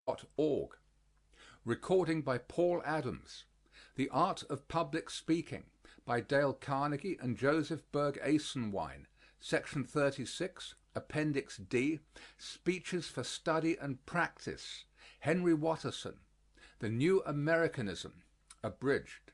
org. Recording by Paul Adams. The Art of Public Speaking by Dale Carnegie and Joseph Berg Eisenwine. Section 36, Appendix D, Speeches for Study and Practice. Henry Watterson. The New Americanism. Abridged.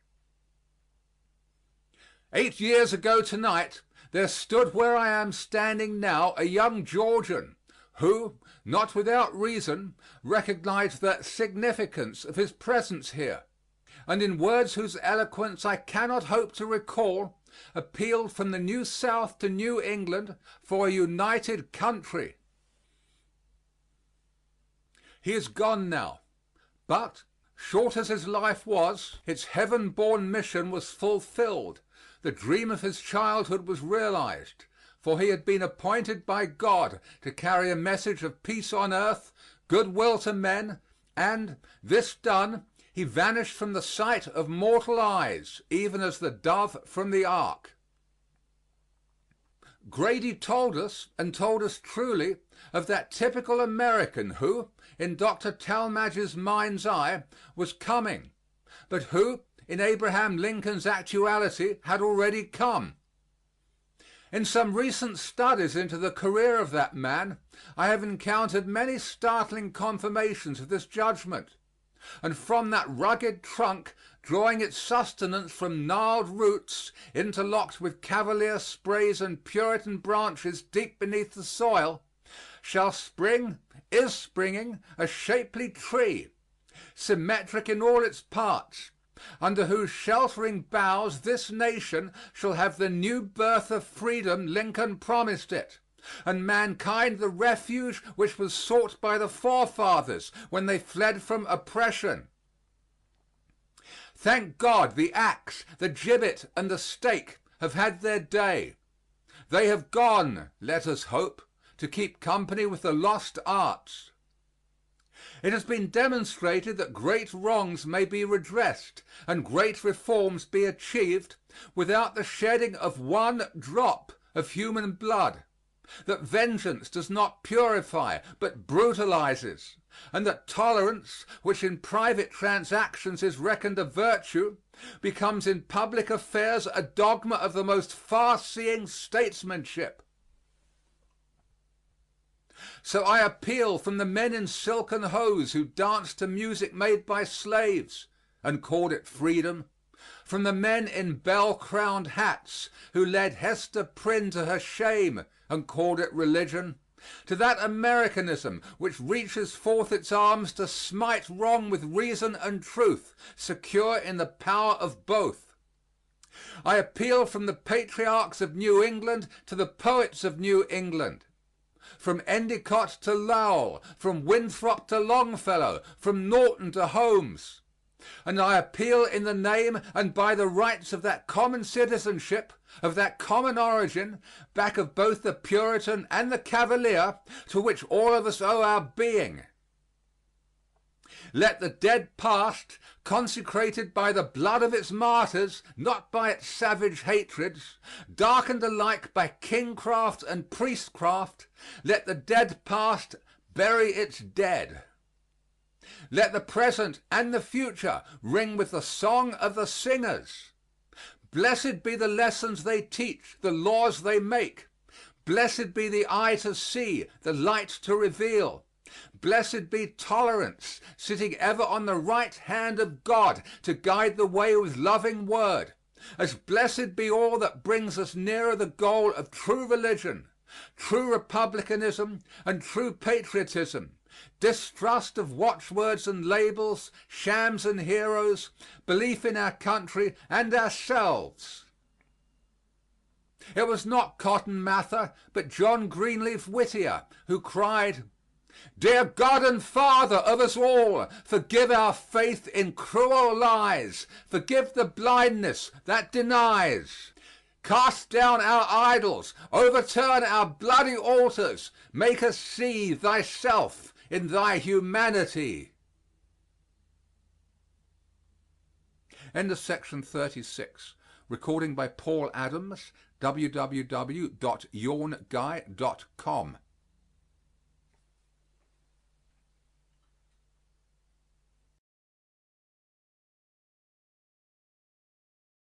8 years ago tonight, there stood where I am standing now a young Georgian who, not without reason, recognized the significance of his presence here, and in words whose eloquence I cannot hope to recall, appealed from the New South to New England for a united country. He is gone now, but, short as his life was, its heaven-born mission was fulfilled. The dream of his childhood was realized, for he had been appointed by God to carry a message of peace on earth, goodwill to men, and, this done, he vanished from the sight of mortal eyes, even as the dove from the ark. Grady told us, and told us truly, of that typical American who, in Dr. Talmage's mind's eye, was coming, but who, in Abraham Lincoln's actuality, had already come. In some recent studies into the career of that man, I have encountered many startling confirmations of this judgment, and from that rugged trunk, drawing its sustenance from gnarled roots interlocked with cavalier sprays and Puritan branches deep beneath the soil, is springing a shapely tree, symmetric in all its parts, under whose sheltering boughs this nation shall have the new birth of freedom Lincoln promised it, and mankind the refuge which was sought by the forefathers when they fled from oppression. Thank God, the axe, the gibbet, and the stake have had their day. They have gone, let us hope, to keep company with the lost arts. It has been demonstrated that great wrongs may be redressed and great reforms be achieved without the shedding of one drop of human blood, that vengeance does not purify but brutalizes, and that tolerance, which in private transactions is reckoned a virtue, becomes in public affairs a dogma of the most far-seeing statesmanship. So I appeal from the men in silken hose who danced to music made by slaves and called it freedom, from the men in bell-crowned hats who led Hester Prynne to her shame and called it religion, to that Americanism which reaches forth its arms to smite wrong with reason and truth, secure in the power of both. I appeal from the patriarchs of New England to the poets of New England, from Endicott to Lowell, from Winthrop to Longfellow, from Norton to Holmes. And I appeal in the name and by the rights of that common citizenship, of that common origin, back of both the Puritan and the Cavalier, to which all of us owe our being. Let the dead past, consecrated by the blood of its martyrs, not by its savage hatreds, darkened alike by kingcraft and priestcraft, let the dead past bury its dead. Let the present and the future ring with the song of the singers. Blessed be the lessons they teach, the laws they make. Blessed be the eye to see, the light to reveal. Blessed be tolerance, sitting ever on the right hand of God to guide the way with loving word. As blessed be all that brings us nearer the goal of true religion, true republicanism, and true patriotism, distrust of watchwords and labels, shams and heroes, belief in our country and ourselves. It was not Cotton Mather, but John Greenleaf Whittier who cried, "Dear God and Father of us all, forgive our faith in cruel lies, forgive the blindness that denies. Cast down our idols, overturn our bloody altars, make us see thyself in thy humanity." End of section 36. Recording by Paul Adams, www.yawnguy.com.